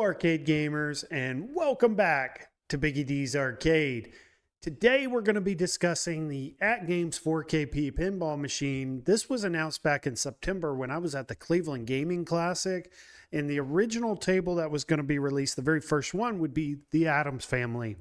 arcade gamers, and welcome back to Biggie D's Arcade. Today we're going to be discussing the AtGames 4KP pinball machine. This was announced back in September when I was at the Cleveland Gaming Classic, and the original table that was going to be released, the very first one, would be the Addams Family.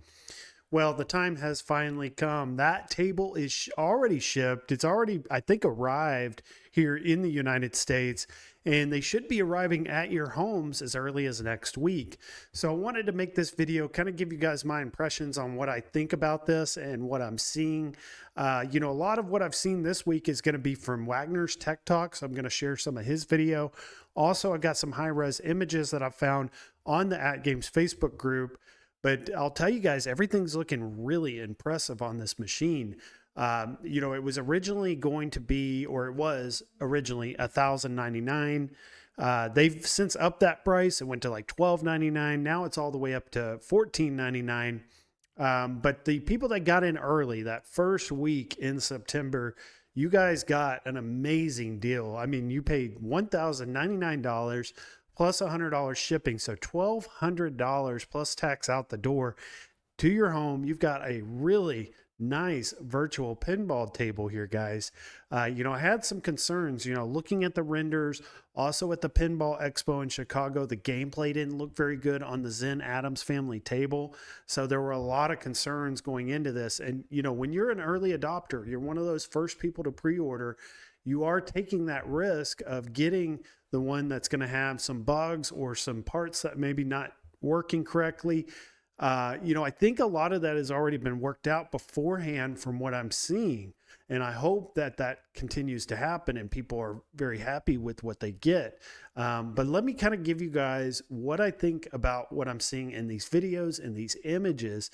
Well, the time has finally come. That table is already shipped. It's already, I think, arrived here in the United States, and they should be arriving at your homes as early as next week. So I wanted to make this video, kind of give you guys my impressions on what I think about this and what I'm seeing. A lot of what I've seen this week is going to be from Wagner's TechTalk, so I'm going to share some of his video. Also, I got some high-res images that I found on the AtGames Facebook group. But I'll tell you guys, everything's looking really impressive on this machine. It was originally going to be, or it was originally $1,099. They've since upped that price. It went to like $1,299. Now it's all the way up to $1,499. But the people that got in early, that first week in September, you guys got an amazing deal. I mean, you paid $1,099 plus $100 shipping. So $1,200 plus tax out the door to your home. You've got a really nice virtual pinball table here, guys. I had some concerns, looking at the renders, also at the Pinball Expo in Chicago. The gameplay didn't look very good on the Zen Addams Family table. So there were a lot of concerns going into this. And, when you're an early adopter, you're one of those first people to pre-order, you are taking that risk of getting the one that's going to have some bugs or some parts that maybe not working correctly. I think a lot of that has already been worked out beforehand from what I'm seeing. And I hope that that continues to happen and people are very happy with what they get. But let me kind of give you guys what I think about what I'm seeing in these videos and these images.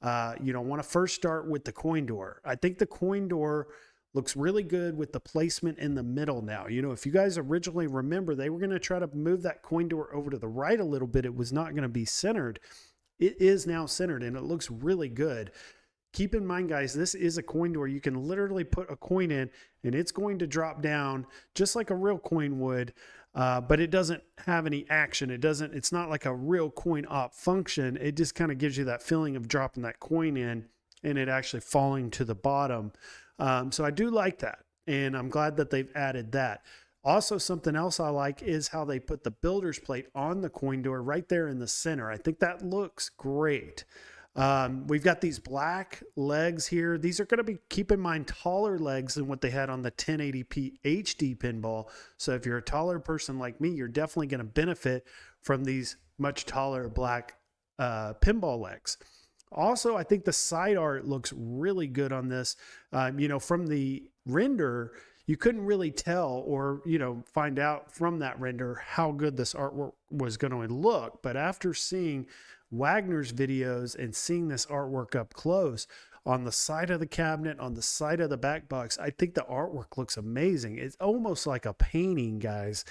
I want to first start with the coin door. I think the coin door looks really good with the placement in the middle now. If you guys originally remember, they were going to try to move that coin door over to the right a little bit. It was not going to be centered. It is now centered and it looks really good. Keep in mind, guys, this is a coin door. You can literally put a coin in and it's going to drop down just like a real coin would, but it doesn't have any action. It's not like a real coin op function. It just kind of gives you that feeling of dropping that coin in and it actually falling to the bottom. So I do like that, and I'm glad that they've added that. Also, something else I like is how they put the builder's plate on the coin door right there in the center. I think that looks great. We've got these black legs here. These are going to be, keep in mind, taller legs than what they had on the 1080p HD pinball. So if you're a taller person like me, you're definitely going to benefit from these much taller black pinball legs. Also, I think the side art looks really good on this. From the render, you couldn't really tell or, find out from that render how good this artwork was going to look. But after seeing Wagner's videos and seeing this artwork up close on the side of the cabinet, on the side of the back box, I think the artwork looks amazing. It's almost like a painting, guys.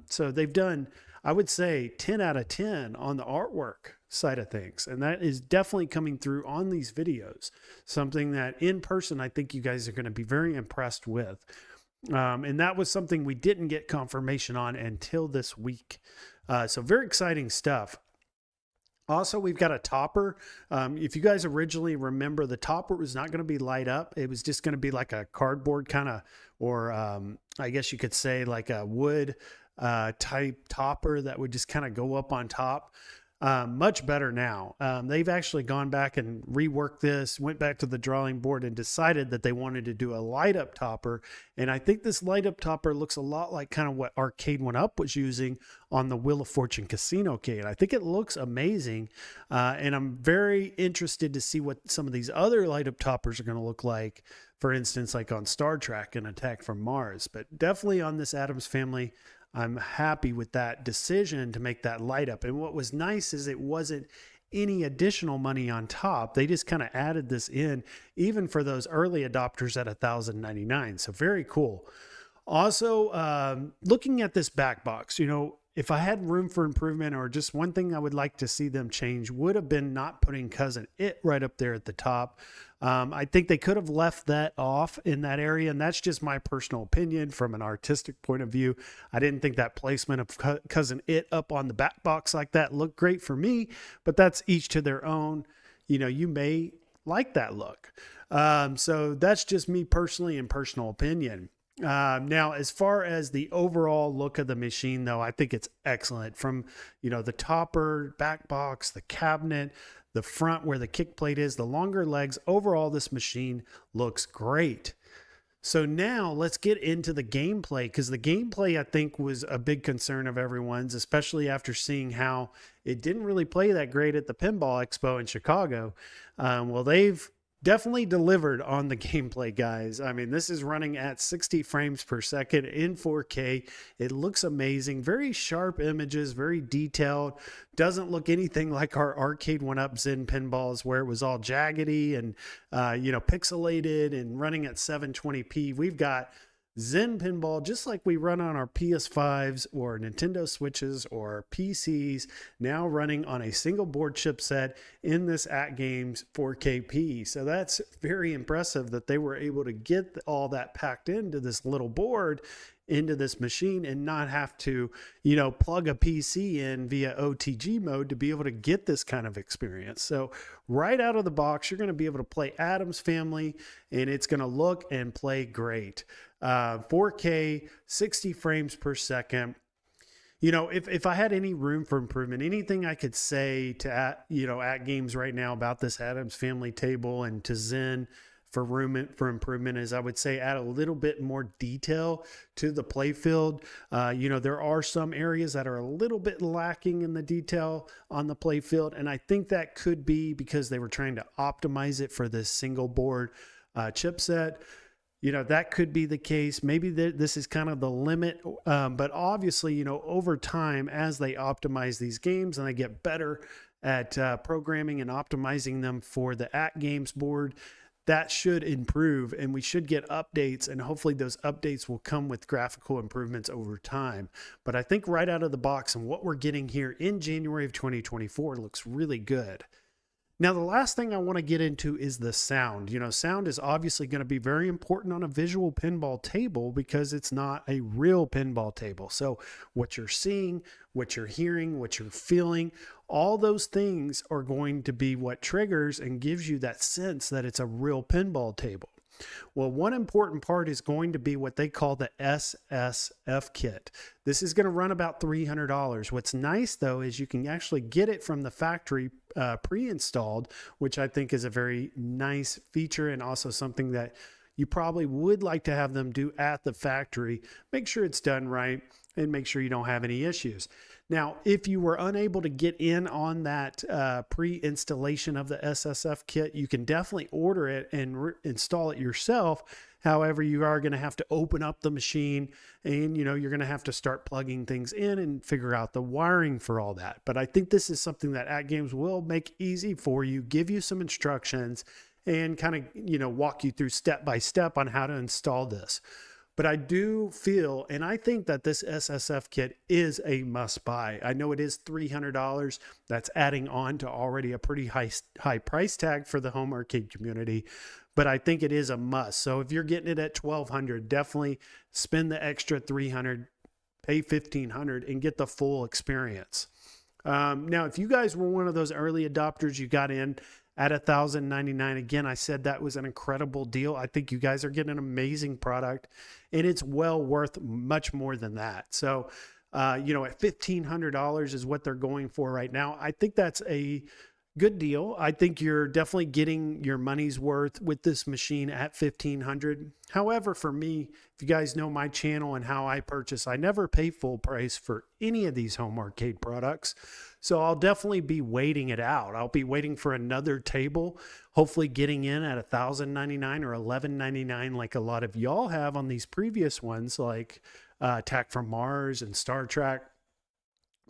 So they've done, I would say, 10 out of 10 on the artwork side of things. And that is definitely coming through on these videos. Something that in person, I think you guys are going to be very impressed with. And that was something we didn't get confirmation on until this week. So very exciting stuff. Also, we've got a topper. If you guys originally remember, the topper was not going to be light up. It was just going to be like a cardboard kind of, or I guess you could say like a wood type topper that would just kind of go up on top. Much better now. They've actually gone back and reworked this, went back to the drawing board and decided that they wanted to do a light up topper. And I think this light up topper looks a lot like kind of what Arcade 1-Up was using on the Wheel of Fortune Casino Cade. I think it looks amazing. And I'm very interested to see what some of these other light up toppers are going to look like. For instance, like on Star Trek and Attack from Mars, but definitely on this Addams Family, I'm happy with that decision to make that light up. And what was nice is it wasn't any additional money on top. They just kind of added this in, even for those early adopters at $1,099. So very cool. Also, looking at this back box, if I had room for improvement or just one thing I would like to see them change would have been not putting Cousin It right up there at the top. I think they could have left that off in that area, and that's just my personal opinion from an artistic point of view. I didn't think that placement of Cousin It up on the back box like that looked great for me, but that's each to their own. You may like that look. So that's just me personally and personal opinion. Now, as far as the overall look of the machine, though, I think it's excellent from, the topper, back box, the cabinet, the front where the kick plate is, the longer legs. Overall, this machine looks great. So now let's get into the gameplay, because the gameplay, I think, was a big concern of everyone's, especially after seeing how it didn't really play that great at the Pinball Expo in Chicago. Well, they've definitely delivered on the gameplay, guys. I mean, this is running at 60 frames per second in 4K. It looks amazing. Very sharp images, very detailed. Doesn't look anything like our arcade one-up Zen pinballs where it was all jaggedy and, pixelated and running at 720p. We've got Zen pinball, just like we run on our PS5s or Nintendo Switches or PCs, now running on a single board chipset in this AtGames 4KP. So that's very impressive that they were able to get all that packed into this little board, into this machine, and not have to, plug a PC in via OTG mode to be able to get this kind of experience. So right out of the box, you're going to be able to play Addams Family, and it's going to look and play great. 4K, 60 frames per second. If I had any room for improvement, anything I could say to AtGames right now about this Addams Family table and to Zen for room for improvement is, I would say, add a little bit more detail to the playfield. There are some areas that are a little bit lacking in the detail on the playfield, and I think that could be because they were trying to optimize it for this single board chipset. That could be the case. Maybe this is kind of the limit, but obviously, over time, as they optimize these games and they get better at programming and optimizing them for the AtGames board, that should improve, and we should get updates, and hopefully those updates will come with graphical improvements over time. But I think right out of the box and what we're getting here in January of 2024 looks really good. Now, the last thing I want to get into is the sound. Sound is obviously going to be very important on a visual pinball table because it's not a real pinball table. So what you're seeing, what you're hearing, what you're feeling, all those things are going to be what triggers and gives you that sense that it's a real pinball table. Well, one important part is going to be what they call the SSF kit. This is going to run about $300. What's nice, though, is you can actually get it from the factory pre-installed, which I think is a very nice feature and also something that you probably would like to have them do at the factory. Make sure it's done right and make sure you don't have any issues. Now, if you were unable to get in on that pre-installation of the SSF kit, you can definitely order it and install it yourself. However, you are going to have to open up the machine and, you're going to have to start plugging things in and figure out the wiring for all that. But I think this is something that AtGames will make easy for you, give you some instructions, and kind of, walk you through step by step on how to install this. But I do feel, and I think that this SSF kit is a must buy. I know it is $300. That's adding on to already a pretty high price tag for the home arcade community, but I think it is a must. So if you're getting it at $1,200, definitely spend the extra $300, pay $1,500 and get the full experience. Now, if you guys were one of those early adopters, you got in at $1,099. Again, I said that was an incredible deal. I think you guys are getting an amazing product, and it's well worth much more than that. So, at $1,500 is what they're going for right now. I think that's a good deal. I think you're definitely getting your money's worth with this machine at $1,500. However, for me, if you guys know my channel and how I purchase, I never pay full price for any of these home arcade products. So I'll definitely be waiting it out. I'll be waiting for another table, hopefully getting in at $1,099 or $1,199 like a lot of y'all have on these previous ones, like Attack from Mars and Star Trek.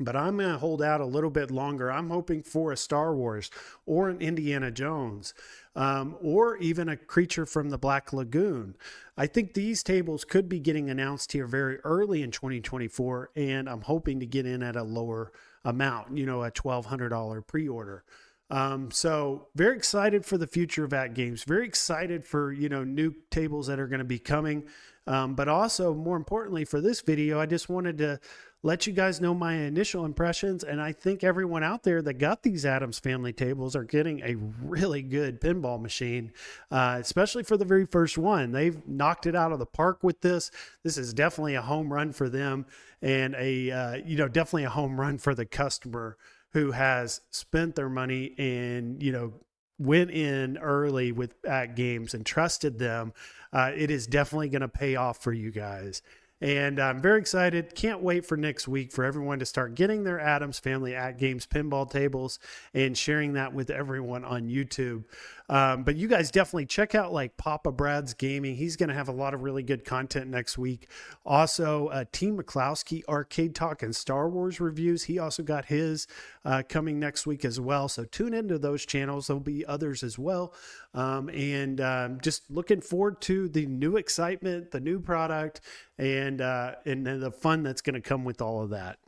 But I'm going to hold out a little bit longer. I'm hoping for a Star Wars or an Indiana Jones, or even a Creature from the Black Lagoon. I think these tables could be getting announced here very early in 2024, and I'm hoping to get in at a lower amount, a $1,200 pre-order. So very excited for the future of AtGames, very excited for, new tables that are going to be coming. But also more importantly for this video, I just wanted to let you guys know my initial impressions. And I think everyone out there that got these Addams Family tables are getting a really good pinball machine, especially for the very first one. They've knocked it out of the park with this. This is definitely a home run for them, and definitely a home run for the customer who has spent their money and, went in early with AtGames and trusted them. It is definitely going to pay off for you guys. And I'm very excited. Can't wait for next week for everyone to start getting their Addams Family AtGames pinball tables and sharing that with everyone on YouTube. But you guys definitely check out like Papa Brad's Gaming. He's going to have a lot of really good content next week. Also, Team McCloskey Arcade Talk and Star Wars reviews. He also got his coming next week as well. So tune into those channels. There'll be others as well. Just looking forward to the new excitement, the new product, and the fun that's going to come with all of that.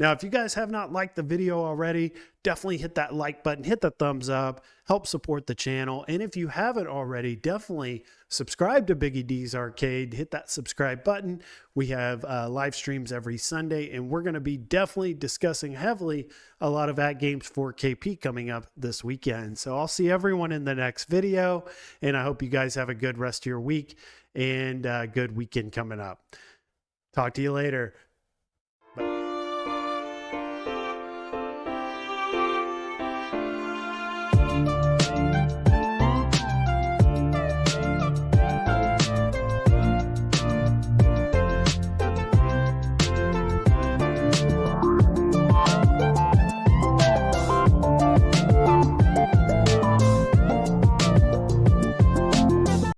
Now, if you guys have not liked the video already, definitely hit that like button, hit the thumbs up, help support the channel. And if you haven't already, definitely subscribe to Biggie D's Arcade, hit that subscribe button. We have live streams every Sunday, and we're going to be definitely discussing heavily a lot of AtGames 4KP coming up this weekend. So I'll see everyone in the next video, and I hope you guys have a good rest of your week and a good weekend coming up. Talk to you later.